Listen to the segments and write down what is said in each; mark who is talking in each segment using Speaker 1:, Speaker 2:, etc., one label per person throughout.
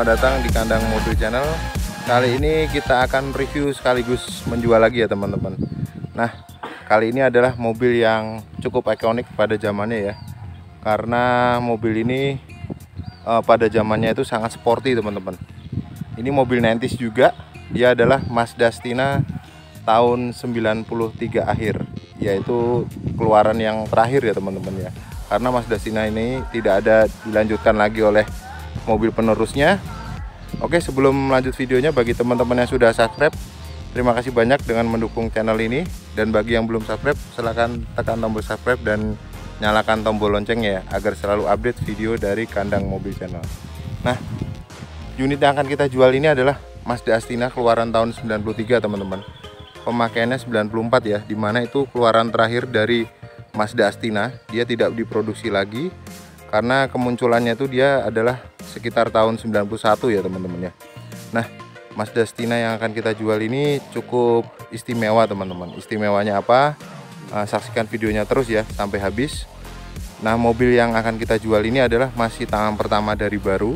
Speaker 1: selamat datang di Kandang Mobil Channel. Kali ini kita akan review sekaligus menjual lagi ya teman-teman. Nah, kali ini adalah mobil yang cukup ikonik pada zamannya ya. Karena mobil ini pada zamannya itu sangat sporty teman-teman. Ini mobil 90s juga. Dia adalah Mazda Stina tahun 93 akhir, yaitu keluaran yang terakhir ya teman-teman ya. Karena Mazda Stina ini tidak ada dilanjutkan lagi oleh mobil penerusnya. Oke, sebelum lanjut videonya, bagi teman-teman yang sudah subscribe, terima kasih banyak dengan mendukung channel ini. Dan bagi yang belum subscribe, silahkan tekan tombol subscribe dan nyalakan tombol loncengnya ya, agar selalu update video dari Kandang Mobil Channel. Nah, unit yang akan kita jual ini adalah Mazda Stina keluaran tahun 93 teman-teman. Pemakaiannya 94 ya, dimana itu keluaran terakhir dari Mazda Stina. Dia tidak diproduksi lagi karena kemunculannya itu dia adalah sekitar tahun 91 ya teman-teman ya. Nah, Mazda Stina yang akan kita jual ini cukup istimewa teman-teman. Istimewanya apa? Saksikan videonya terus ya sampai habis. Nah, mobil yang akan kita jual ini adalah masih tangan pertama dari baru.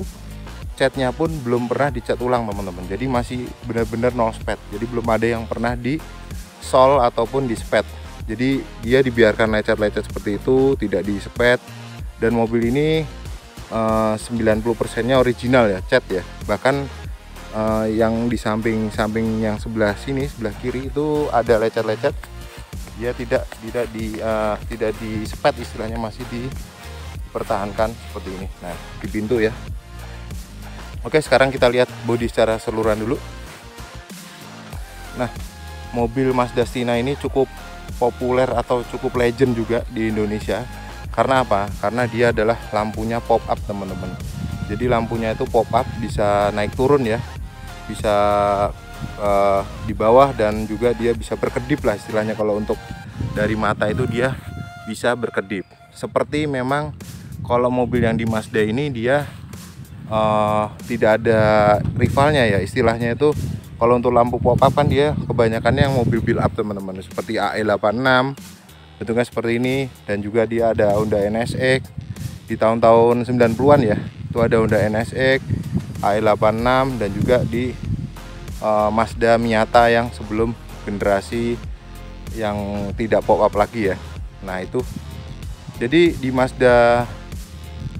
Speaker 1: Catnya pun belum pernah dicat ulang teman-teman. Jadi masih benar-benar no spet. Jadi belum ada yang pernah di sol ataupun di spet. Jadi dia dibiarkan lecet-lecet seperti itu, tidak di spet. Dan mobil ini 90%-nya original ya, cat ya. Bahkan yang di samping yang sebelah sini, sebelah kiri itu ada lecet-lecet. Dia tidak di spet, istilahnya masih dipertahankan seperti ini. Nah, di pintu ya. Oke, sekarang kita lihat bodi secara keseluruhan dulu. Nah, mobil Mazda Stina ini cukup populer atau cukup legend juga di Indonesia. Karena apa? Karena dia adalah lampunya pop up teman-teman. Jadi lampunya itu pop up, bisa naik turun ya, bisa di bawah, dan juga dia bisa berkedip lah istilahnya. Kalau untuk dari mata itu dia bisa berkedip. Seperti memang kalau mobil yang di Mazda ini dia tidak ada rivalnya ya istilahnya itu. Kalau untuk lampu pop up kan dia kebanyakannya yang mobil build up teman-teman, seperti AE86 bentuknya seperti ini, dan juga dia ada Honda NSX di tahun-tahun 90-an ya. Itu ada Honda NSX, AE86, dan juga di Mazda Miata yang sebelum generasi yang tidak pop up lagi ya. Nah, itu jadi di Mazda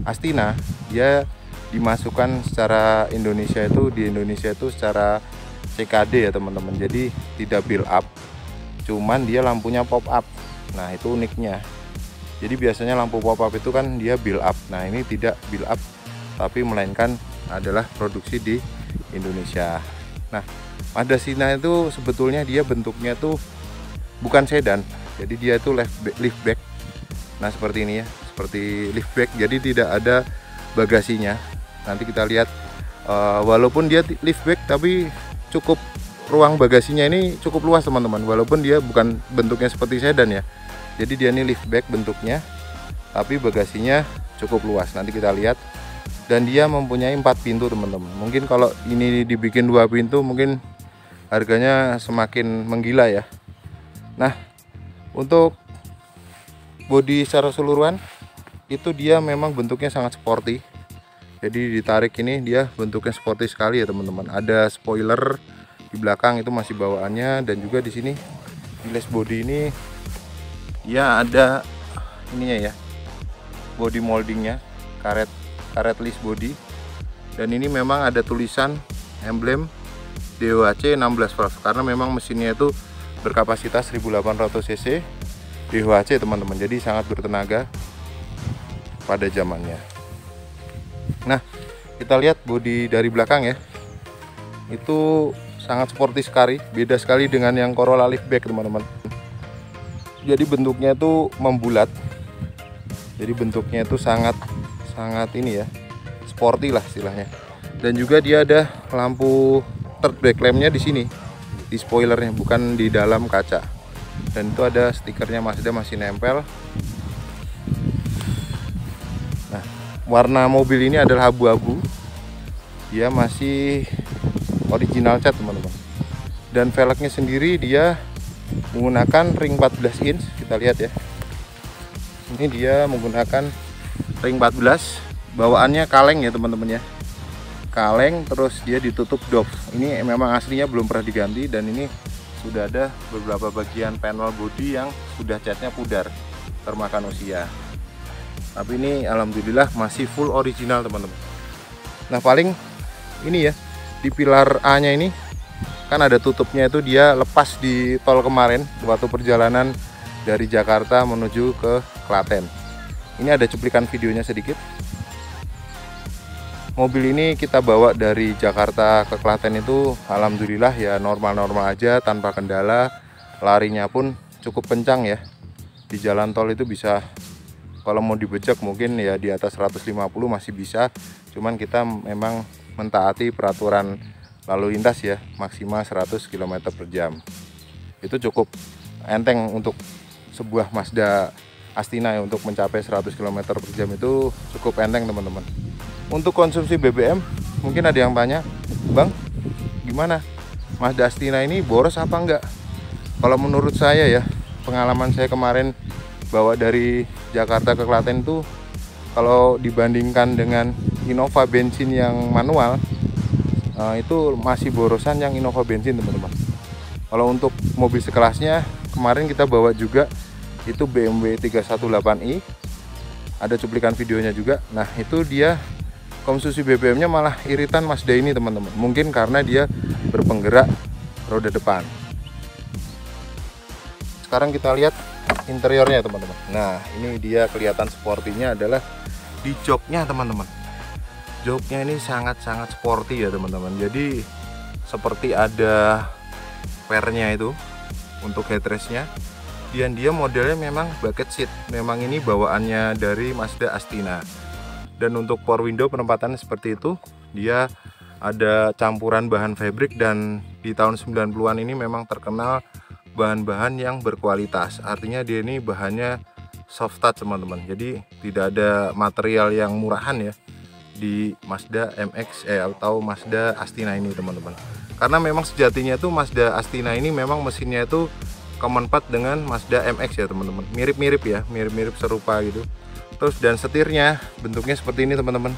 Speaker 1: Astina dia dimasukkan secara Indonesia itu secara CKD ya teman-teman. Jadi tidak build up, cuman dia lampunya pop up. Nah, itu uniknya. Jadi biasanya lampu pop up itu kan dia build up. Nah, ini tidak build up, tapi melainkan adalah produksi di Indonesia. Nah, Mazda Stina itu sebetulnya dia bentuknya tuh bukan sedan. Jadi dia itu liftback. Nah, seperti ini ya, seperti liftback. Jadi tidak ada bagasinya. Nanti kita lihat, walaupun dia liftback tapi cukup ruang bagasinya ini cukup luas teman-teman, walaupun dia bukan bentuknya seperti sedan ya. Jadi dia ini liftback bentuknya, tapi bagasinya cukup luas. Nanti kita lihat. Dan dia mempunyai 4 pintu teman-teman. Mungkin kalau ini dibikin 2 pintu mungkin harganya semakin menggila ya. Nah, untuk bodi secara keseluruhan itu dia memang bentuknya sangat sporty. Jadi ditarik ini dia bentuknya sporty sekali ya teman-teman. Ada spoiler di belakang, itu masih bawaannya. Dan juga di sini di les body ini ya ada ininya ya, body moldingnya, karet list body. Dan ini memang ada tulisan emblem DOHC 16 valve karena memang mesinnya itu berkapasitas 1800 cc DOHC teman-teman. Jadi sangat bertenaga pada zamannya. Nah, kita lihat bodi dari belakang ya. Itu sangat sporty sekali, beda sekali dengan yang Corolla liftback teman-teman. Jadi bentuknya itu membulat. Jadi bentuknya itu sangat ini ya, sporty lah istilahnya. Dan juga dia ada lampu third brake lampnya di sini, di spoilernya, bukan di dalam kaca. Dan itu ada stikernya Mazda masih nempel. Nah, warna mobil ini adalah abu-abu. Dia masih original cat teman-teman. Dan velgnya sendiri dia menggunakan ring 14 inch. Kita lihat ya. Ini dia menggunakan ring 14. Bawaannya kaleng ya teman-teman ya. kaleng, terus dia ditutup dop. Ini memang aslinya belum pernah diganti, dan ini sudah ada beberapa bagian panel bodi yang sudah catnya pudar termakan usia. Tapi ini alhamdulillah masih full original teman-teman. Nah paling ini ya, di pilar A nya ini kan ada tutupnya, itu dia lepas di tol kemarin waktu perjalanan dari Jakarta menuju ke Klaten. Ini ada cuplikan videonya sedikit. Mobil ini kita bawa dari Jakarta ke Klaten itu alhamdulillah ya normal-normal aja, tanpa kendala. Larinya pun cukup kencang ya. Di jalan tol itu bisa, kalau mau dibejek mungkin ya di atas 150 masih bisa. Cuman kita memang mentaati peraturan lalu lintas ya, maksimal 100 km per jam. Itu cukup enteng untuk sebuah Mazda Astina ya, untuk mencapai 100 km per jam itu cukup enteng teman-teman. Untuk konsumsi BBM, mungkin ada yang tanya, Bang, gimana Mazda Astina ini boros apa enggak? Kalau menurut saya ya, pengalaman saya kemarin bawa dari Jakarta ke Klaten itu, kalau dibandingkan dengan Innova bensin yang manual, itu masih borosan yang Innova bensin teman-teman. Kalau untuk mobil sekelasnya, kemarin kita bawa juga itu BMW 318i, ada cuplikan videonya juga. Nah itu dia konsumsi BBM-nya malah iritan Mazda ini teman-teman. Mungkin karena dia berpenggerak roda depan. Sekarang kita lihat interiornya teman-teman. Nah ini dia kelihatan sportinya adalah di joknya teman-teman. Joknya ini sangat-sangat sporty ya teman-teman. Jadi seperti ada pernya itu untuk headrestnya. Dan dia modelnya memang bucket seat. Memang ini bawaannya dari Mazda Astina. Dan untuk power window penempatannya seperti itu. Dia ada campuran bahan fabric, dan di tahun 90-an ini memang terkenal bahan-bahan yang berkualitas. Artinya dia ini bahannya soft touch teman-teman. Jadi tidak ada material yang murahan ya di Mazda MX atau Mazda Astina ini teman-teman. Karena memang sejatinya itu Mazda Astina ini memang mesinnya itu common part dengan Mazda MX ya teman-teman. Mirip-mirip ya, mirip-mirip serupa gitu. Terus dan setirnya bentuknya seperti ini teman-teman.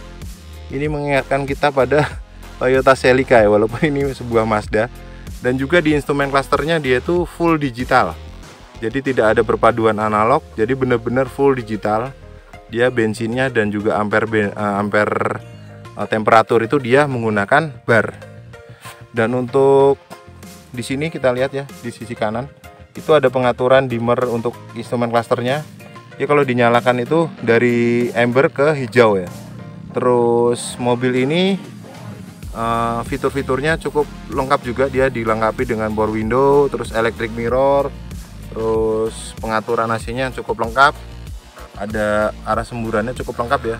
Speaker 1: Ini mengingatkan kita pada Toyota Celica ya, walaupun ini sebuah Mazda. Dan juga di instrumen clusternya dia itu full digital. Jadi tidak ada perpaduan analog, jadi benar-benar full digital. Dia bensinnya dan juga ampere temperatur itu dia menggunakan bar. Dan untuk di sini kita lihat ya, di sisi kanan itu ada pengaturan dimmer untuk instrumen clusternya. Ya kalau dinyalakan itu dari amber ke hijau ya. Terus mobil ini fitur-fiturnya cukup lengkap juga. Dia dilengkapi dengan power window, terus electric mirror, terus pengaturan AC-nya cukup lengkap. Ada arah semburannya cukup lengkap ya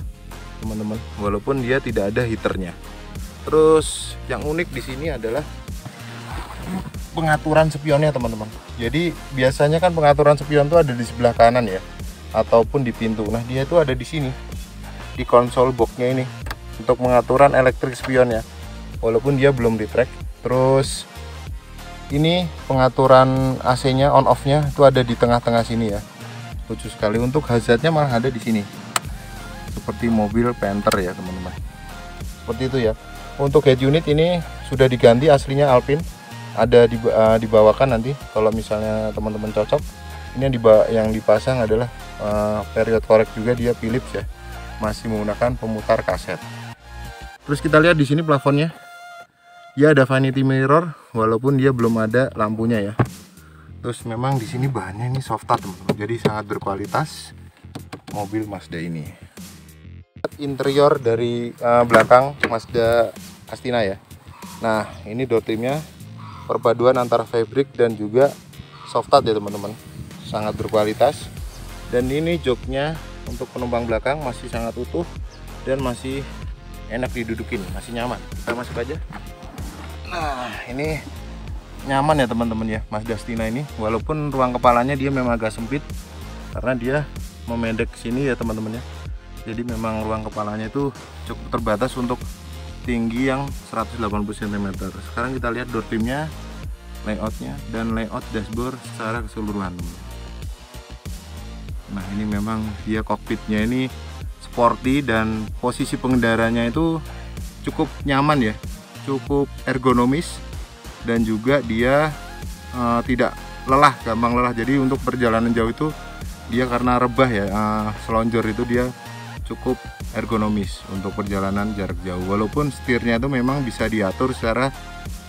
Speaker 1: teman-teman, walaupun dia tidak ada heaternya. Terus yang unik di sini adalah pengaturan spionnya teman-teman. Jadi biasanya kan pengaturan spion itu ada di sebelah kanan ya, ataupun di pintu. Nah dia itu ada di sini, di konsol boxnya ini, untuk pengaturan elektrik spionnya, walaupun dia belum di track. Terus ini pengaturan AC-nya on off-nya itu ada di tengah-tengah sini ya. Lucu sekali. Untuk hazardnya malah ada di sini, seperti mobil Panther ya teman-teman. Seperti itu ya. Untuk head unit ini sudah diganti, aslinya Alpine. Ada dibawakan nanti kalau misalnya teman-teman cocok. Ini yang dipasang adalah period korek juga, dia Philips ya, masih menggunakan pemutar kaset. Terus kita lihat di sini plafonnya, dia ada vanity mirror walaupun dia belum ada lampunya ya. Terus memang di sini bahannya ini soft touch teman-teman, jadi sangat berkualitas mobil Mazda ini. Interior dari belakang Mazda Astina ya. Nah ini door trimnya perpaduan antara fabric dan juga soft touch ya teman-teman, sangat berkualitas. Dan ini joknya untuk penumpang belakang masih sangat utuh dan masih enak didudukin, masih nyaman. Kita masuk aja. Nah ini nyaman ya teman-teman ya Mazda Astina ini, walaupun ruang kepalanya dia memang agak sempit karena dia memendek sini ya teman-teman ya. Jadi memang ruang kepalanya itu cukup terbatas untuk tinggi yang 180 cm. Sekarang kita lihat door trimnya, layoutnya, dan layout dashboard secara keseluruhan. Nah ini memang dia kokpitnya ini sporty, dan posisi pengendaranya itu cukup nyaman ya, cukup ergonomis, dan juga dia tidak lelah, gampang lelah. Jadi untuk perjalanan jauh itu dia karena rebah ya, selonjor itu dia cukup ergonomis untuk perjalanan jarak jauh. Walaupun setirnya itu memang bisa diatur secara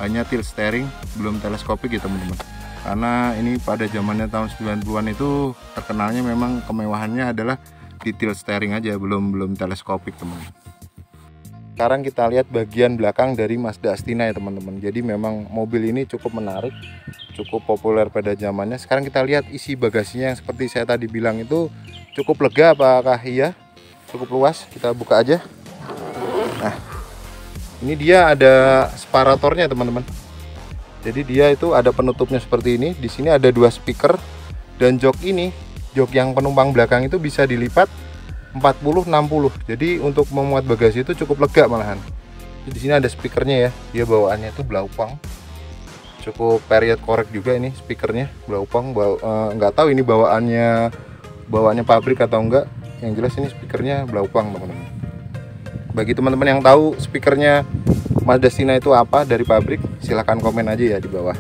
Speaker 1: hanya tilt steering, belum teleskopik ya teman-teman. Karena ini pada zamannya tahun 90-an itu terkenalnya memang kemewahannya adalah di tilt steering aja, belum teleskopik teman-teman. Sekarang kita lihat bagian belakang dari Mazda Astina ya teman-teman. Jadi memang mobil ini cukup menarik, cukup populer pada zamannya. Sekarang kita lihat isi bagasinya yang seperti saya tadi bilang itu cukup lega, apakah iya? Cukup luas, kita buka aja. Nah, ini dia ada separatornya teman-teman. Jadi dia itu ada penutupnya seperti ini. Di sini ada 2 speaker, dan jok ini, jok yang penumpang belakang itu bisa dilipat 40-60. Jadi untuk memuat bagasi itu cukup lega malahan. Di sini ada speakernya ya. Dia bawaannya itu Blaupang. Cukup period korek juga ini speakernya Blaupang. Nggak tahu ini bawaannya pabrik atau enggak. Yang jelas ini speakernya Blaupang teman-teman. Bagi teman-teman yang tahu speakernya Mazda Astina itu apa dari pabrik, silahkan komen aja ya di bawah.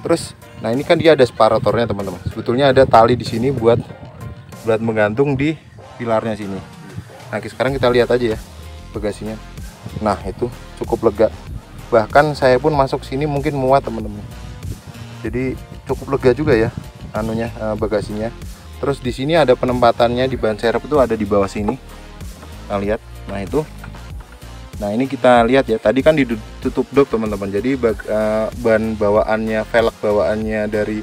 Speaker 1: Terus, nah ini kan dia ada separatornya teman-teman. Sebetulnya ada tali di sini buat menggantung di pilarnya sini. Nah sekarang kita lihat aja ya bagasinya. Nah itu cukup lega. Bahkan saya pun masuk sini mungkin muat teman-teman. Jadi cukup lega juga ya bagasinya. Terus di sini ada penempatannya di ban serep itu ada di bawah sini. Kita lihat. Nah itu. Nah ini kita lihat ya. Tadi kan ditutup dok teman-teman. Jadi ban bawaannya, velg bawaannya dari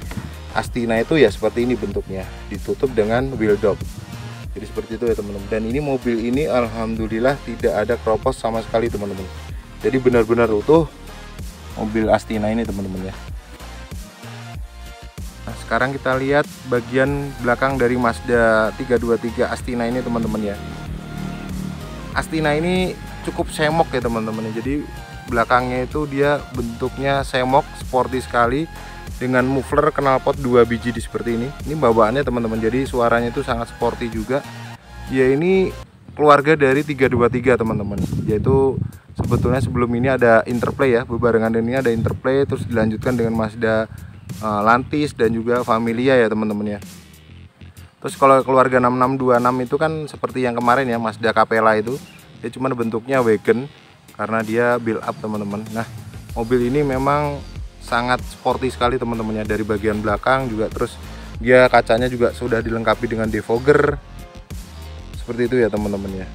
Speaker 1: Astina itu ya seperti ini bentuknya. Ditutup dengan wheel dog. Jadi seperti itu ya teman-teman. Dan ini mobil ini alhamdulillah tidak ada kropos sama sekali teman-teman. Jadi benar-benar utuh mobil Astina ini teman-teman ya. Nah sekarang kita lihat bagian belakang dari Mazda 323 Astina ini teman-teman ya. Astina ini cukup semok ya teman-teman. Jadi belakangnya itu dia bentuknya semok, sporty sekali, dengan muffler knalpot 2 biji seperti ini. Ini bawaannya teman-teman. Jadi suaranya itu sangat sporty juga. Ya ini keluarga dari 323 teman-teman. Yaitu sebetulnya sebelum ini ada Interplay ya. Bebarengan ini ada Interplay, terus dilanjutkan dengan Mazda Lantis dan juga Familia ya teman-teman ya. Terus kalau keluarga 6626 itu kan seperti yang kemarin ya, Mazda Capella itu. Dia cuma bentuknya wagon karena dia build up teman-teman. Nah mobil ini memang sangat sporty sekali teman-teman ya, dari bagian belakang juga. Terus dia kacanya juga sudah dilengkapi dengan defogger seperti itu ya teman-teman ya.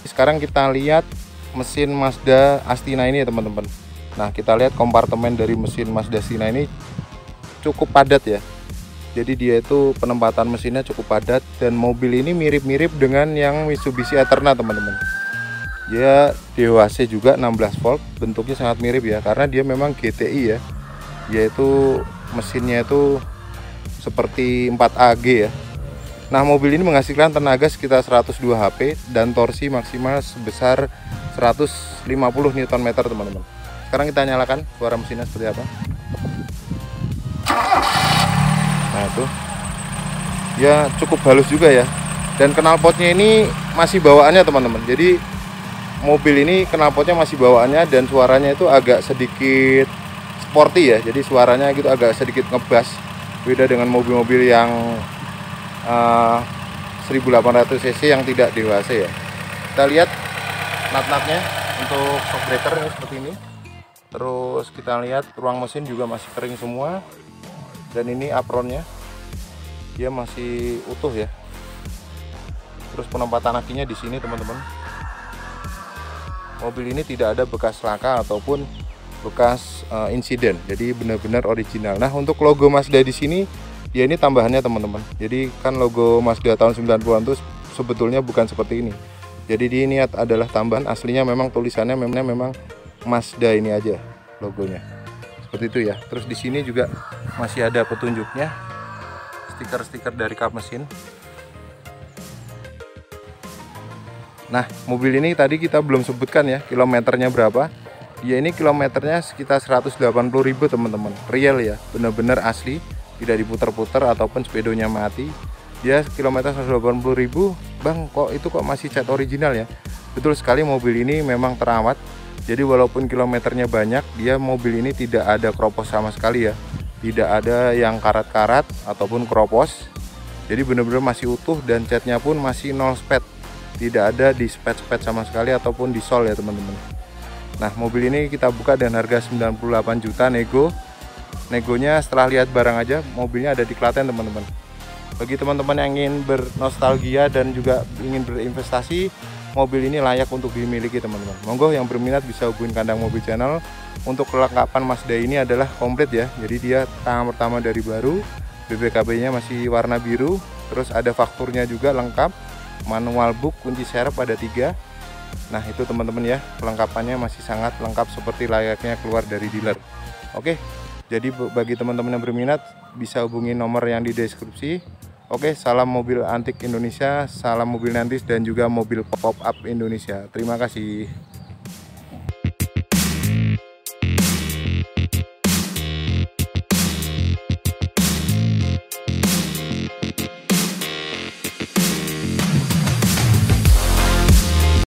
Speaker 1: Sekarang kita lihat mesin Mazda Astina ini ya teman-teman. Nah kita lihat kompartemen dari mesin Mazda Astina ini cukup padat ya. Jadi dia itu penempatan mesinnya cukup padat, dan mobil ini mirip-mirip dengan yang Mitsubishi Eterna teman-teman. Dia DOHC juga 16 volt, bentuknya sangat mirip ya, karena dia memang GTI ya, yaitu mesinnya itu seperti 4AG ya. Nah mobil ini menghasilkan tenaga sekitar 102 HP dan torsi maksimal sebesar 150 Nm teman-teman. Sekarang kita nyalakan suara mesinnya seperti apa. Nah itu ya cukup halus juga ya, dan knalpotnya ini masih bawaannya teman-teman. Jadi mobil ini knalpotnya masih bawaannya, dan suaranya itu agak sedikit sporty ya. Jadi suaranya gitu agak sedikit ngebass, beda dengan mobil-mobil yang 1800 cc yang tidak DOHC ya. Kita lihat nut-nutnya untuk shock breaker ini seperti ini. Terus kita lihat ruang mesin juga masih kering semua. Dan ini apronnya dia masih utuh ya. Terus penempatan akinya di sini teman-teman. Mobil ini tidak ada bekas laka ataupun bekas insiden, jadi benar-benar original. Nah untuk logo Mazda di sini ya ini tambahannya teman-teman. Jadi kan logo Mazda tahun 90-an itu sebetulnya bukan seperti ini. Jadi ini adalah tambahan, aslinya memang tulisannya memang Mazda ini aja logonya. Seperti itu ya. Terus di sini juga masih ada petunjuknya, stiker-stiker dari kap mesin. Nah mobil ini tadi kita belum sebutkan ya kilometernya berapa. Ya ini kilometernya sekitar 180.000 teman-teman, real ya, benar-benar asli, tidak diputar-putar ataupun speedonya mati. Dia kilometer 180.000. Bang kok itu kok masih cat original ya? Betul sekali, mobil ini memang terawat. Jadi walaupun kilometernya banyak, mobil ini tidak ada keropos sama sekali ya. Tidak ada yang karat-karat ataupun keropos. Jadi benar-benar masih utuh dan catnya pun masih nol spet. Tidak ada di spet-spet sama sekali ataupun di sol ya teman-teman. Nah, mobil ini kita buka dengan harga 98 juta nego. Negonya setelah lihat barang aja, mobilnya ada di Klaten teman-teman. Bagi teman-teman yang ingin bernostalgia dan juga ingin berinvestasi, mobil ini layak untuk dimiliki teman-teman. Monggo yang berminat bisa hubungi Kandang Mobil Channel. Untuk kelengkapan Mazda ini adalah komplit ya. Jadi dia tangan pertama dari baru, BBKB-nya masih warna biru, terus ada fakturnya juga lengkap, manual book, kunci serep ada 3. Nah itu teman-teman ya, kelengkapannya masih sangat lengkap seperti layaknya keluar dari dealer. Oke, jadi bagi teman-teman yang berminat bisa hubungi nomor yang di deskripsi. Oke, salam mobil antik Indonesia, salam mobil nantis dan juga mobil pop up Indonesia. Terima kasih.